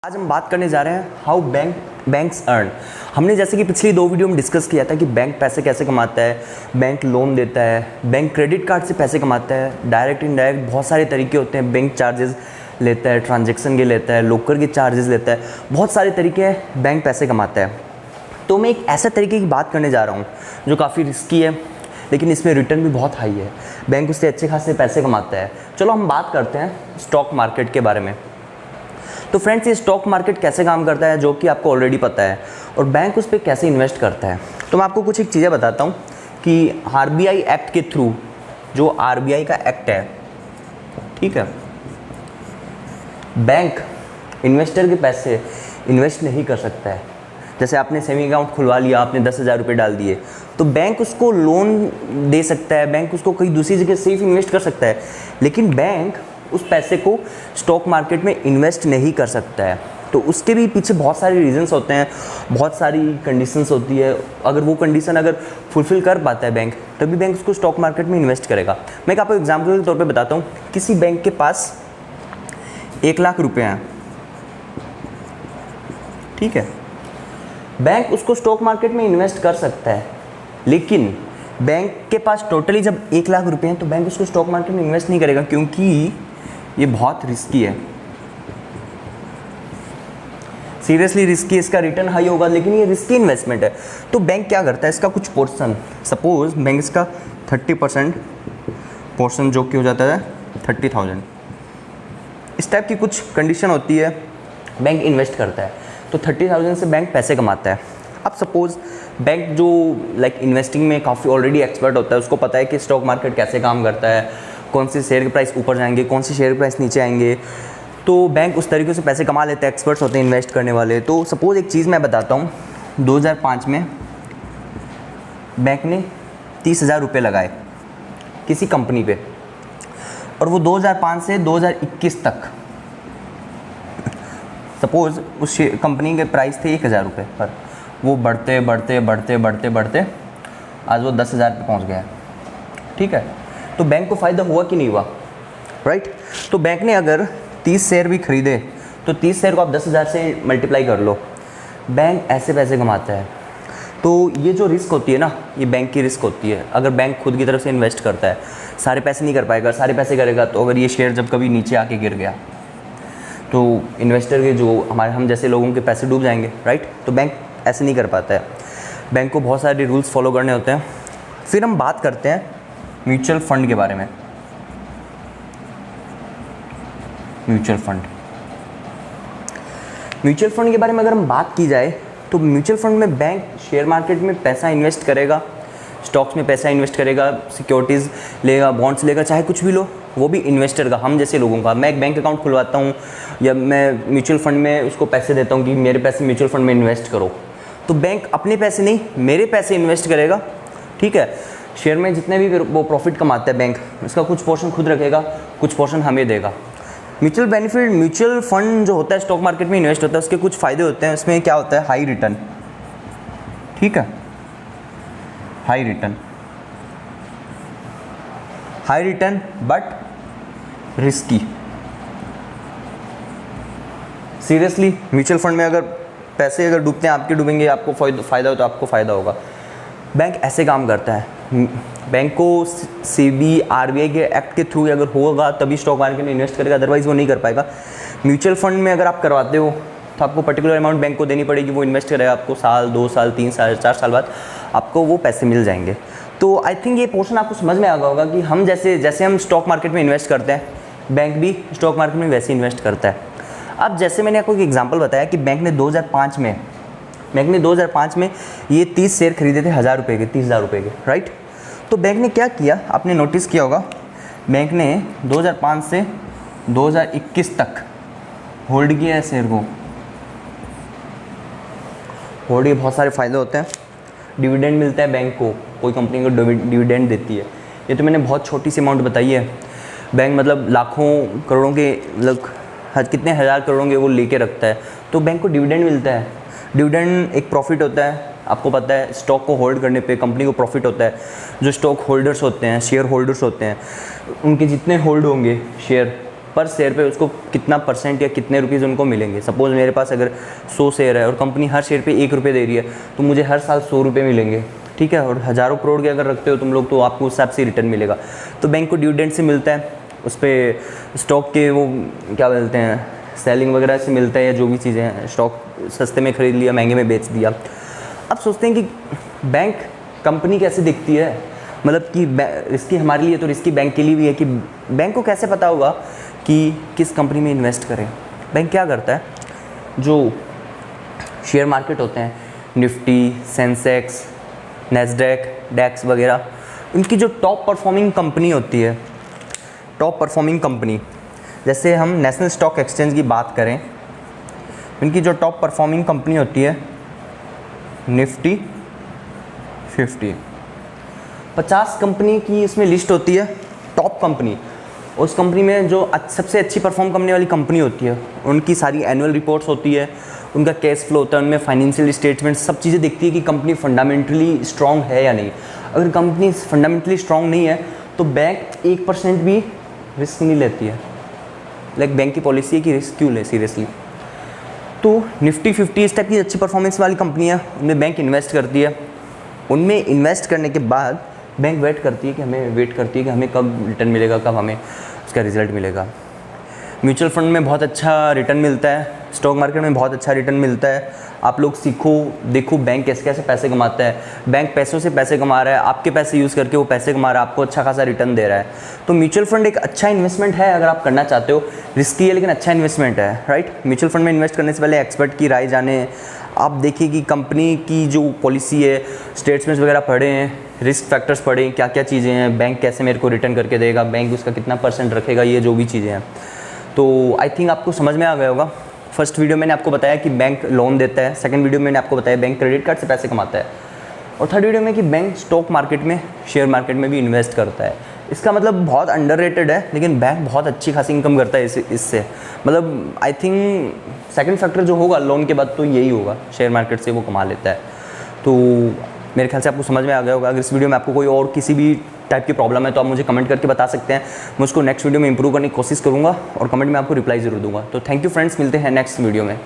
आज हम बात करने जा रहे हैं हाउ बैंक्स अर्न। हमने जैसे कि पिछली 2 वीडियो में डिस्कस किया था कि बैंक पैसे कैसे कमाता है, बैंक लोन देता है, बैंक क्रेडिट कार्ड से पैसे कमाता है, डायरेक्ट इनडायरेक्ट बहुत सारे तरीके होते हैं। बैंक चार्जेस लेता है, ट्रांजैक्शन के लेता है, लोकर के चार्जेस लेता है, बहुत सारे तरीके हैं बैंक पैसे कमाता है। तो मैं एक ऐसे तरीके की बात करने जा रहा हूँ जो काफ़ी रिस्की है, लेकिन इसमें रिटर्न भी बहुत हाई है। बैंक उससे अच्छे खासे पैसे कमाता है। चलो हम बात करते हैं स्टॉक मार्केट के बारे में। तो फ्रेंड्स, ये स्टॉक मार्केट कैसे काम करता है जो कि आपको ऑलरेडी पता है, और बैंक उस पर कैसे इन्वेस्ट करता है। तो मैं आपको कुछ एक चीज़ें बताता हूँ कि आरबीआई एक्ट के थ्रू, जो आरबीआई का एक्ट है, ठीक है, बैंक इन्वेस्टर के पैसे इन्वेस्ट नहीं कर सकता है। जैसे आपने सेविंग अकाउंट खुलवा लिया, आपने 10,000 रुपये डाल दिए, तो बैंक उसको लोन दे सकता है, बैंक उसको कहीं दूसरी जगह सेफ इन्वेस्ट कर सकता है, लेकिन बैंक उस पैसे को स्टॉक मार्केट में इन्वेस्ट नहीं कर सकता है। तो उसके भी पीछे बहुत सारे रीजंस होते हैं, बहुत सारी कंडीशंस होती है। अगर वो कंडीशन अगर फुलफिल कर पाता है बैंक, तभी बैंक उसको स्टॉक मार्केट में इन्वेस्ट करेगा। मैं आपको एग्जाम्पल के तौर पे बताता हूँ। किसी बैंक के पास 1 लाख रुपये हैं, ठीक है, बैंक उसको स्टॉक मार्केट में इन्वेस्ट कर सकता है, लेकिन बैंक के पास टोटली जब 1 लाख रुपये हैं तो बैंक उसको स्टॉक मार्केट में इन्वेस्ट नहीं करेगा, क्योंकि ये बहुत रिस्की है, सीरियसली रिस्की। इसका रिटर्न हाई होगा, लेकिन ये रिस्की इन्वेस्टमेंट है। तो बैंक क्या करता है, इसका कुछ पोर्शन, सपोज बैंक इसका 30% पोर्शन जो कि हो जाता है 30,000, इस टाइप की कुछ कंडीशन होती है, बैंक इन्वेस्ट करता है। तो 30,000 से बैंक पैसे कमाता है। अब सपोज बैंक जो लाइक इन्वेस्टिंग में काफ़ी ऑलरेडी एक्सपर्ट होता है, उसको पता है कि स्टॉक मार्केट कैसे काम करता है, कौन से शेयर के प्राइस ऊपर जाएंगे, कौन से शेयर के प्राइस नीचे आएंगे, तो बैंक उस तरीके से पैसे कमा लेते हैं, एक्सपर्ट्स होते हैं इन्वेस्ट करने वाले। तो सपोज एक चीज़ मैं बताता हूँ, 2005 में बैंक ने 30,000 रुपये लगाए किसी कंपनी पे, और वो 2005 से 2021 तक, सपोज उस कंपनी के प्राइस थे 1,000 रुपये पर, वो बढ़ते बढ़ते बढ़ते बढ़ते बढ़ते आज वो 10,000 पे पहुँच गया, ठीक है। तो बैंक को फ़ायदा हुआ कि नहीं हुआ, राइट। तो बैंक ने अगर 30 शेयर भी खरीदे, तो 30 शेयर को आप 10,000 से मल्टीप्लाई कर लो, बैंक ऐसे पैसे कमाता है। तो ये जो रिस्क होती है ना, ये बैंक की रिस्क होती है। अगर बैंक खुद की तरफ से इन्वेस्ट करता है, सारे पैसे नहीं कर पाएगा, सारे पैसे करेगा तो अगर ये शेयर जब कभी नीचे आके गिर गया तो इन्वेस्टर के जो हम जैसे लोगों के पैसे डूब जाएंगे, राइट। तो बैंक ऐसे नहीं कर पाता है, बैंक को बहुत सारे रूल्स फॉलो करने होते हैं। फिर हम बात करते हैं म्यूचुअल फंड के बारे में। म्यूचुअल फंड के बारे में अगर हम बात की जाए, तो म्यूचुअल फंड में बैंक शेयर मार्केट में पैसा इन्वेस्ट करेगा, स्टॉक्स में पैसा इन्वेस्ट करेगा, सिक्योरिटीज़ लेगा, बॉन्ड्स लेगा, चाहे कुछ भी लो, वो भी इन्वेस्टर का, हम जैसे लोगों का। मैं एक बैंक अकाउंट खुलवाता हूँ या मैं म्यूचुअल फंड में उसको पैसे देता हूँ कि मेरे पैसे म्यूचुअल फंड में इन्वेस्ट करो, तो बैंक अपने पैसे नहीं, मेरे पैसे इन्वेस्ट करेगा, ठीक है। शेयर में जितने भी वो प्रॉफिट कमाता है बैंक, उसका कुछ पोर्शन खुद रखेगा, कुछ पोर्शन हमें देगा। म्यूचुअल फंड जो होता है स्टॉक मार्केट में इन्वेस्ट होता है, उसके कुछ फ़ायदे होते हैं। उसमें क्या होता है, हाई रिटर्न, ठीक है, high return but risky. Seriously mutual fund में अगर पैसे अगर डूबते हैं, आपके डूबेंगे, आपको फ़ायदा हो तो आपको फ़ायदा होगा। बैंक ऐसे काम करता है। बैंक को सेबी आरबीआई के एक्ट के थ्रू अगर होगा तभी स्टॉक मार्केट में इन्वेस्ट करेगा, अदरवाइज़ वो नहीं कर पाएगा। म्यूचुअल फंड में अगर आप करवाते हो तो आपको पर्टिकुलर अमाउंट बैंक को देनी पड़ेगी, वो इन्वेस्ट करेगा, आपको साल 2 साल 3 साल 4 साल बाद आपको वो पैसे मिल जाएंगे। तो आई थिंक ये पोर्शन आपको समझ में आ गया होगा कि हम जैसे हम स्टॉक मार्केट में इन्वेस्ट करते हैं, बैंक भी स्टॉक मार्केट में वैसे इन्वेस्ट करता है। अब जैसे मैंने आपको एक एग्जांपल बताया कि बैंक ने 2005 में ये 30 शेयर खरीदे थे 1,000 रुपये के, 30,000 रुपये के, राइट। तो बैंक ने क्या किया, आपने नोटिस किया होगा, बैंक ने 2005 से 2021 तक होल्ड किया है शेयर को। होल्ड के बहुत सारे फ़ायदे होते हैं। डिविडेंड मिलता है बैंक को, कोई कंपनी को डिविडेंड देती है। ये तो मैंने बहुत छोटी सी अमाउंट बताई है। बैंक मतलब लाखों करोड़ों के, मतलब कितने हज़ार करोड़ों के वो लेके रखता है, तो बैंक को डिविडेंड मिलता है। डिविडेंड एक प्रॉफिट होता है, आपको पता है स्टॉक को होल्ड करने पे कंपनी को प्रॉफिट होता है। जो स्टॉक होल्डर्स होते हैं, शेयर होल्डर्स होते हैं, उनके जितने होल्ड होंगे शेयर, पर शेयर पे उसको कितना % या कितने रुपीज़ उनको मिलेंगे। सपोज़ मेरे पास अगर 100 शेयर है और कंपनी हर शेयर पे 1 रुपये दे रही है, तो मुझे हर साल 100 रुपये मिलेंगे, ठीक है। और हज़ारों करोड़ के अगर रखते हो तुम लोग, तो आपको उस हिसाब से रिटर्न मिलेगा। तो बैंक को डिविडेंड से मिलता है, उस पर स्टॉक के वो क्या बोलते हैं, सेलिंग वगैरह से मिलता है, या जो भी चीज़ें हैं, स्टॉक सस्ते में ख़रीद लिया, महंगे में बेच दिया। अब सोचते हैं कि बैंक कंपनी कैसे दिखती है, मतलब कि रिस्की हमारे लिए तो रिस्की बैंक के लिए भी है कि बैंक को कैसे पता होगा कि किस कंपनी में इन्वेस्ट करें। बैंक क्या करता है, जो शेयर मार्केट होते हैं, निफ्टी, सेंसेक्स, नैस्डैक, डैक्स वगैरह, उनकी जो टॉप परफॉर्मिंग कंपनी होती है, टॉप परफॉर्मिंग कंपनी, जैसे हम नेशनल स्टॉक एक्सचेंज की बात करें, उनकी जो टॉप परफॉर्मिंग कंपनी होती है निफ्टी 50, 50 कंपनी की इसमें लिस्ट होती है, टॉप कंपनी। उस कंपनी में जो सबसे अच्छी परफॉर्म करने वाली कंपनी होती है, उनकी सारी एनुअल रिपोर्ट्स होती है, उनका कैश फ्लो होता है, उनमें फाइनेंशियल स्टेटमेंट, सब चीज़ें दिखती है कि कंपनी फंडामेंटली स्ट्रांग है या नहीं। अगर कंपनी फंडामेंटली स्ट्रांग नहीं है तो बैंक 1% भी रिस्क नहीं लेती है। लाइक बैंक की पॉलिसी है कि रिस्क क्यों ले सीरियसली। तो निफ्टी 50 इस टाइप की अच्छी परफॉर्मेंस वाली कंपनी है, उनमें बैंक इन्वेस्ट करती है। उनमें इन्वेस्ट करने के बाद बैंक वेट करती है कि हमें कब रिटर्न मिलेगा, कब हमें उसका रिजल्ट मिलेगा। म्यूचुअल फंड में बहुत अच्छा रिटर्न मिलता है, स्टॉक मार्केट में बहुत अच्छा रिटर्न मिलता है। आप लोग सीखो, देखो बैंक कैसे कैसे पैसे कमाता है। बैंक पैसों से पैसे कमा रहा है, आपके पैसे यूज़ करके वो पैसे कमा रहा है, आपको अच्छा खासा रिटर्न दे रहा है। तो म्यूचुअल फंड एक अच्छा इन्वेस्टमेंट है अगर आप करना चाहते हो। रिस्की है लेकिन अच्छा इन्वेस्टमेंट है, राइट। म्यूचुअल फंड में इन्वेस्ट करने से पहले एक्सपर्ट की राय जाने, आप देखिए कि कंपनी की जो पॉलिसी है, स्टेटमेंट्स वगैरह पढ़ें, रिस्क फैक्टर्स पढ़ें, क्या क्या चीज़ें हैं, बैंक कैसे मेरे को रिटर्न करके देगा, बैंक उसका कितना % रखेगा, ये जो भी चीज़ें हैं। तो आई थिंक आपको समझ में आ गया होगा। फर्स्ट वीडियो मैंने आपको बताया कि बैंक लोन देता है, सेकंड वीडियो मैंने आपको बताया बैंक क्रेडिट कार्ड से पैसे कमाता है, और थर्ड वीडियो में कि बैंक स्टॉक मार्केट में, शेयर मार्केट में भी इन्वेस्ट करता है। इसका मतलब बहुत अंडररेटेड है, लेकिन बैंक बहुत अच्छी खासी इनकम करता है इससे। मतलब आई थिंक सेकंड फैक्टर जो होगा लोन के बाद तो यही होगा, शेयर मार्केट से वो कमा लेता है। तो मेरे ख्याल से आपको समझ में आ गया होगा। अगर इस वीडियो में आपको कोई और किसी भी टाइप की प्रॉब्लम है तो आप मुझे कमेंट करके बता सकते हैं। मैं उसको नेक्स्ट वीडियो में इंप्रूव करने की कोशिश करूँगा और कमेंट में आपको रिप्लाई ज़रूर दूंगा। तो थैंक यू फ्रेंड्स, मिलते हैं नेक्स्ट वीडियो में।